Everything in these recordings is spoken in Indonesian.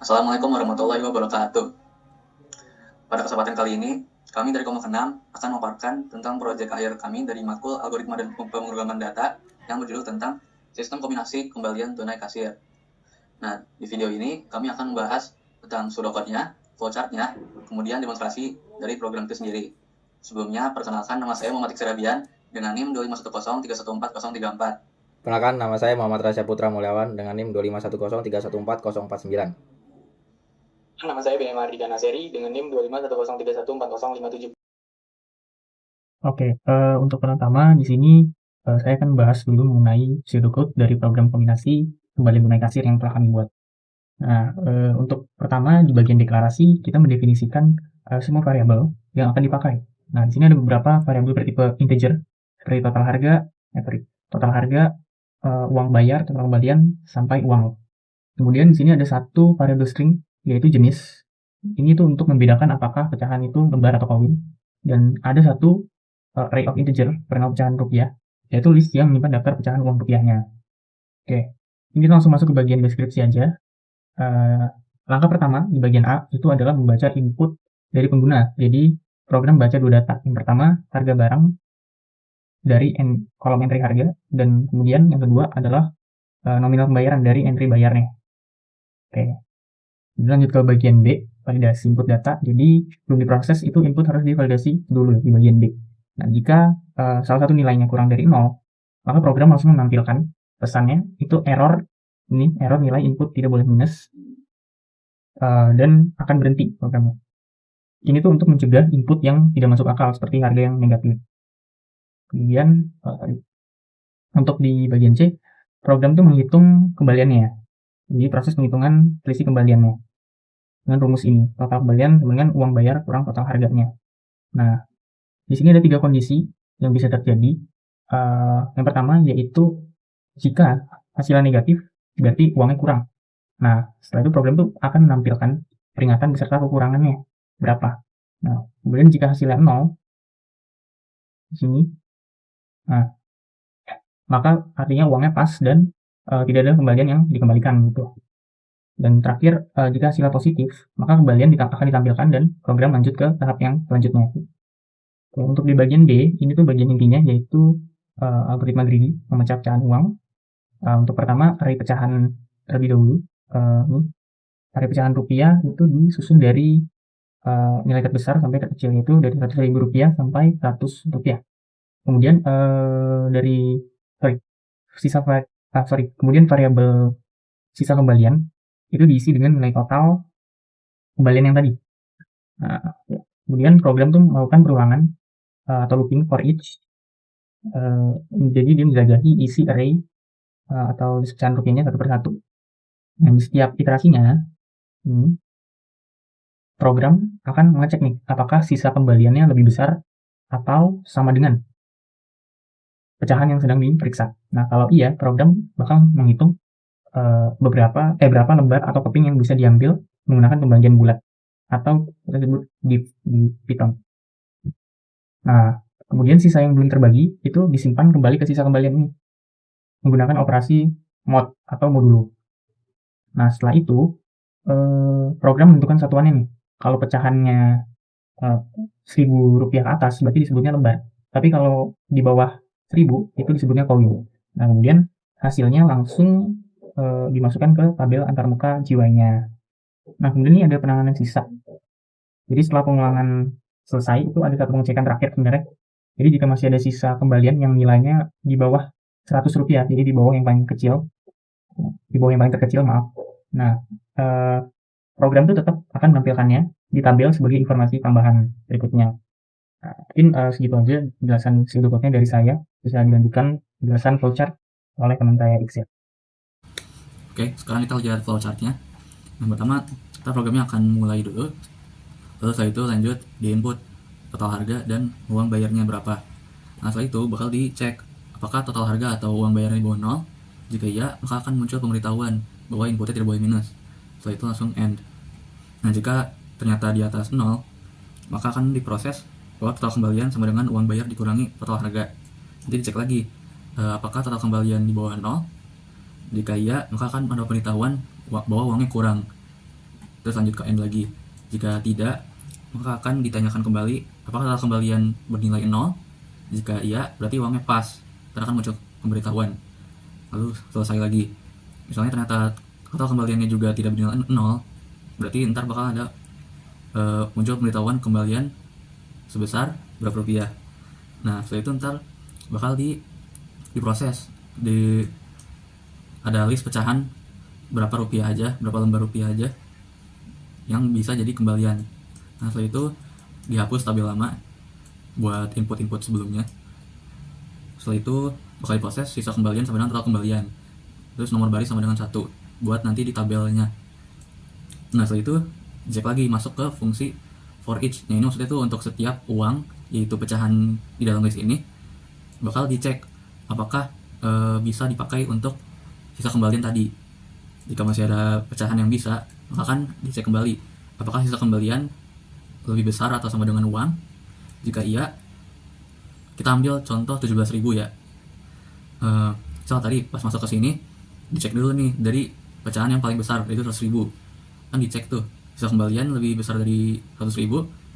Assalamualaikum warahmatullahi wabarakatuh. Pada kesempatan kali ini, kami dari Kelompok 6 akan memaparkan tentang proyek akhir kami dari matkul algoritma dan pemrograman data yang berjudul tentang sistem kombinasi kembalian tunai kasir. Nah, di video ini kami akan membahas tentang pseudocode-nya, flowchart-nya, kemudian demonstrasi dari program itu sendiri. Sebelumnya, perkenalkan nama saya Muhammad Iqsir Rabian dengan NIM 25103144034. Perkenalkan, nama saya Muhammad Rasya Putra Mulyawan dengan NIM 25103144049. Nama saya BM Ardika Naseri dengan NIM 25103144057. Oke, untuk pertama di sini saya akan bahas dulu mengenai pseudocode dari program kombinasi kembali tunai kasir yang telah kami buat. Nah, untuk pertama di bagian deklarasi kita mendefinisikan semua variabel yang akan dipakai. Nah, di sini ada beberapa variabel bertipe integer seperti total harga, uang bayar, total kembalian sampai uang. Kemudian di sini ada satu variabel string yaitu jenis. Ini tuh untuk membedakan apakah pecahan itu lembar atau koin. Dan ada satu array of integer, pernah pecahan rupiah, yaitu list yang menyimpan daftar pecahan uang rupiahnya. Oke, ini kita langsung masuk ke bagian deskripsi aja. Langkah pertama di bagian A itu adalah membaca input dari pengguna. Jadi program baca dua data. Yang pertama harga barang dari kolom entry harga, dan kemudian yang kedua adalah nominal pembayaran dari entry bayarnya. Oke, lanjut ke bagian B, validasi input data. Jadi belum diproses itu input harus divalidasi dulu di bagian B. Nah, jika salah satu nilainya kurang dari 0, maka program langsung menampilkan pesannya itu error nilai input tidak boleh minus, dan akan berhenti programnya. Ini tuh untuk mencegah input yang tidak masuk akal seperti harga yang negatif. Kemudian untuk di bagian C, program tuh menghitung kembaliannya. Jadi proses penghitungan selisih kembaliannya dengan rumus ini, total kembalian dengan uang bayar kurang total harganya. Nah, di sini ada 3 kondisi yang bisa terjadi. Yang pertama yaitu jika hasilnya negatif, berarti uangnya kurang. Nah, setelah itu program tuh akan menampilkan peringatan beserta kekurangannya berapa. Nah, kemudian jika hasilnya 0 di sini, nah, maka artinya uangnya pas dan tidak ada kembalian yang dikembalikan gitu. Dan terakhir, jika hasilnya positif, maka kembalian akan ditampilkan dan program lanjut ke tahap yang selanjutnya. Untuk di bagian D, ini tuh bagian intinya yaitu algoritma greedy, memecah pecahan uang. Untuk pertama, array pecahan terlebih dahulu. Array pecahan rupiah itu disusun dari nilai terbesar sampai terkecil, yaitu dari 100.000 rupiah sampai 100 rupiah. Kemudian kemudian variabel sisa kembalian itu diisi dengan nilai total kembalian yang tadi. Nah, kemudian program tuh melakukan perulangan atau looping for each. Jadi dia menjelajahi isi array atau pecahan rupiahnya satu persatu. Nah, di setiap iterasinya program akan mengecek nih apakah sisa kembaliannya lebih besar atau sama dengan pecahan yang sedang diperiksa. Nah, kalau iya, program bakal menghitung berapa lembar atau keping yang bisa diambil menggunakan pembagian bulat atau kita sebut di Python. Nah, kemudian sisa yang belum terbagi itu disimpan kembali ke sisa kembalian ini menggunakan operasi mod atau modulo. Nah, setelah itu program menentukan satuannya nih. Kalau pecahannya 1.000 rupiah ke atas berarti disebutnya lembar. Tapi kalau di bawah 1.000 itu disebutnya koin. Nah, kemudian hasilnya langsung dimasukkan ke tabel antarmuka GUI-nya. Nah, kemudian ini ada penanganan sisa. Jadi setelah pengulangan selesai itu ada satu pengecekan terakhir sebenarnya. Jadi jika masih ada sisa kembalian yang nilainya di bawah 100 rupiah, jadi di bawah yang paling kecil, maaf. Nah, program itu tetap akan menampilkannya di tabel sebagai informasi tambahan berikutnya. Nah, mungkin segitu aja penjelasan pseudocode-nya dari saya. Bisa dilanjutkan penjelasan flowchart oleh teman saya Iqsir. Oke, sekarang kita lihat flowchart-nya. Yang pertama, kita programnya akan mulai dulu. Lalu setelah itu lanjut di input total harga dan uang bayarnya berapa. Nah, setelah itu bakal dicek apakah total harga atau uang bayarnya di bawah 0. Jika iya, maka akan muncul pemberitahuan bahwa inputnya tidak boleh minus. Setelah itu langsung end. Nah, jika ternyata di atas 0, maka akan diproses bahwa total kembalian sama dengan uang bayar dikurangi total harga. Nanti dicek lagi apakah total kembalian di bawah 0. Jika iya, maka akan ada pemberitahuan bahwa uangnya kurang. terus lanjut ke N lagi. Jika tidak, maka akan ditanyakan kembali apakah kembalian bernilai 0. Jika iya, berarti uangnya pas, ntar akan muncul pemberitahuan. Lalu selesai lagi. Misalnya ternyata total kembaliannya juga tidak bernilai 0, berarti ntar bakal ada muncul pemberitahuan kembalian sebesar berapa rupiah. Nah setelah itu ntar bakal diproses, ada list pecahan berapa rupiah aja, berapa lembar rupiah aja yang bisa jadi kembalian. Nah setelah itu dihapus tabel lama buat input-input sebelumnya. Setelah itu bakal diproses sisa kembalian sama dengan total kembalian, terus nomor baris sama dengan 1 buat nanti di tabelnya. Nah setelah itu dicek lagi masuk ke fungsi for each. Nah ini maksudnya itu untuk setiap uang, yaitu pecahan di dalam list ini bakal dicek apakah bisa dipakai untuk sisa kembalian tadi. Jika masih ada pecahan yang bisa, maka kan dicek kembali apakah sisa kembalian lebih besar atau sama dengan uang. Jika iya, kita ambil contoh 17.000 ya. Misal tadi pas masuk ke sini dicek dulu nih dari pecahan yang paling besar, yaitu 100.000. Kan dicek tuh sisa kembalian lebih besar dari 100.000,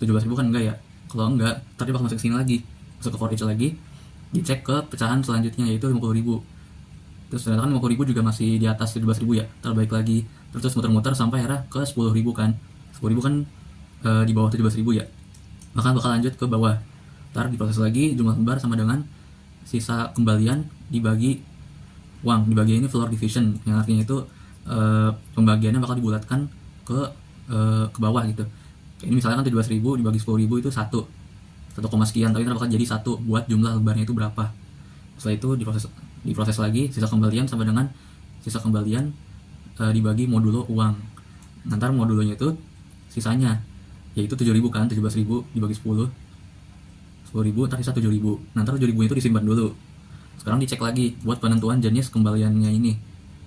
17.000 kan enggak ya. Kalau enggak, tadi bakal masuk ke sini lagi, masuk ke for each lagi, dicek ke pecahan selanjutnya yaitu 50.000. Terus ternyata kan 50.000 juga masih di atas 17.000 ya, terbalik lagi, terus muter-muter sampai akhirnya ke 10.000 kan. 10.000 kan di bawah 17.000 ya, maka bakal lanjut ke bawah. Ntar diproses lagi jumlah lembar sama dengan sisa kembalian dibagi uang. Dibagi ini floor division, yang artinya itu pembagiannya bakal dibulatkan ke bawah gitu. Ini misalnya kan 17.000 dibagi 10.000 itu 1 sekian, tapi ntar bakal jadi 1 buat jumlah lembarnya itu berapa. Setelah itu diproses lagi sisa kembalian sama dengan sisa kembalian dibagi modulo uang. Nanti modulonya itu sisanya yaitu 7.000 kan, 17.000 dibagi 10, 10.000, ntar sisa 7.000. Nanti 7.000 itu disimpan dulu. Sekarang dicek lagi buat penentuan jenis kembaliannya ini.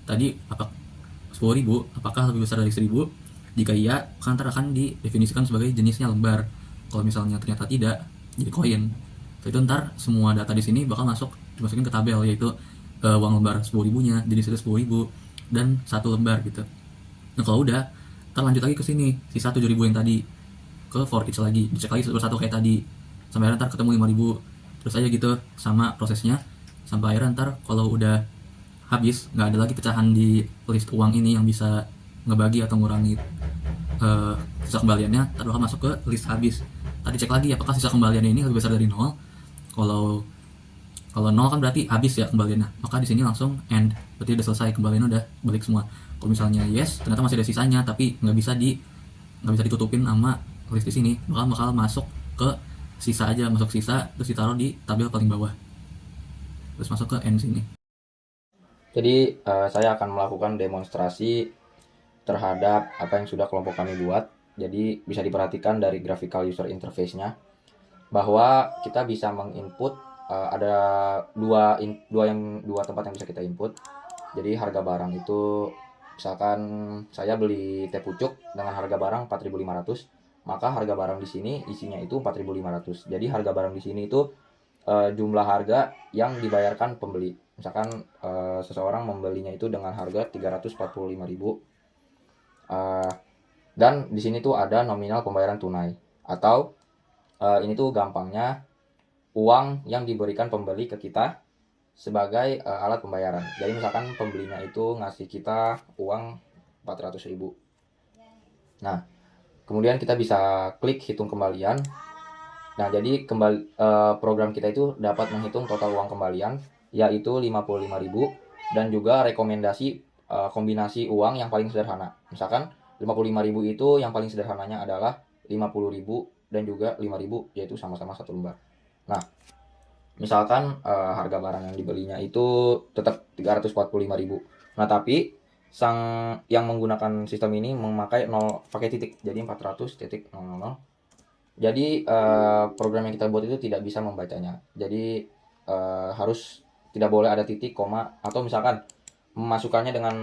Tadi 10.000 apakah lebih besar dari 1.000? Jika iya, ntar akan didefinisikan sebagai jenisnya lembar. Kalau misalnya ternyata tidak, jadi koin. Itu ntar semua data di sini bakal dimasukin ke tabel, yaitu uang lembar 10.000-nya, jenis itu 10.000 dan 1 lembar gitu. Nah kalau udah, ntar lanjut lagi ke sini, sisa 7.000 yang tadi, ke for each lagi, dicek lagi satu persatu kayak tadi, sampai akhirnya ntar ketemu 5.000, terus aja gitu sama prosesnya, sampai akhirnya ntar kalau udah habis, nggak ada lagi pecahan di list uang ini yang bisa ngebagi atau ngurangi sisa kembaliannya, ntar bakal masuk ke list habis. Tadi cek lagi apakah sisa kembaliannya ini lebih besar dari 0. Kalau 0 kan berarti habis ya kembaliannya, maka di sini langsung end, berarti udah selesai, kembaliannya udah balik semua. Kalau misalnya yes, ternyata masih ada sisanya tapi nggak bisa ditutupin sama list di sini, bakal masuk ke sisa aja, masuk sisa terus ditaruh di tabel paling bawah, terus masuk ke end sini. Jadi saya akan melakukan demonstrasi terhadap apa yang sudah kelompok kami buat. Jadi bisa diperhatikan dari graphical user interface-nya bahwa kita bisa menginput ada dua tempat yang bisa kita input. Jadi harga barang itu misalkan saya beli teh pucuk dengan harga barang 4.500, maka harga barang di sini isinya itu 4.500. Jadi harga barang di sini itu jumlah harga yang dibayarkan pembeli. Misalkan seseorang membelinya itu dengan harga 345.000. Dan di sini tuh ada nominal pembayaran tunai, atau ini tuh gampangnya uang yang diberikan pembeli ke kita sebagai alat pembayaran. Jadi misalkan pembelinya itu ngasih kita uang 400.000. Nah, kemudian kita bisa klik hitung kembalian. Nah, jadi program kita itu dapat menghitung total uang kembalian yaitu 55.000 dan juga rekomendasi kombinasi uang yang paling sederhana. Misalkan 55.000 itu yang paling sederhananya adalah 50.000 dan juga 5.000, yaitu sama-sama 1 lembar. Nah, misalkan harga barang yang dibelinya itu tetap 345.000. Nah, tapi yang menggunakan sistem ini memakai pakai titik, jadi 400.000. Jadi program yang kita buat itu tidak bisa membacanya. Jadi harus tidak boleh ada titik, koma, atau misalkan memasukkannya dengan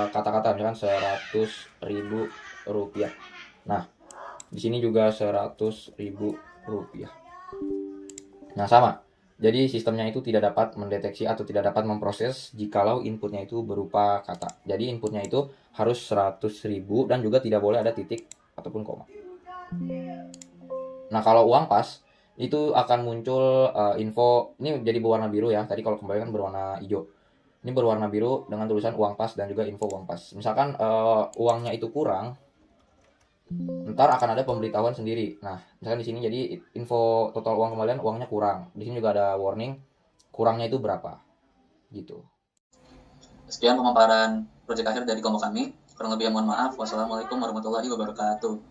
kata-kata misalkan 100.000 rupiah. Nah, di sini juga 100.000 rupiah. Nah, sama. Jadi sistemnya itu tidak dapat mendeteksi atau tidak dapat memproses jikalau inputnya itu berupa kata. Jadi inputnya itu harus 100.000 dan juga tidak boleh ada titik ataupun koma. Nah, kalau uang pas itu akan muncul info, ini jadi berwarna biru ya. Tadi kalau kembali kan berwarna hijau. Ini berwarna biru dengan tulisan uang pas dan juga info uang pas. Misalkan uangnya itu kurang, ntar akan ada pemberitahuan sendiri. Nah, misalkan di sini jadi info total uang kembalian uangnya kurang. Di sini juga ada warning kurangnya itu berapa. Gitu. Sekian pemaparan proyek akhir dari kelompok kami. Kurang lebih mohon maaf. Wassalamualaikum warahmatullahi wabarakatuh.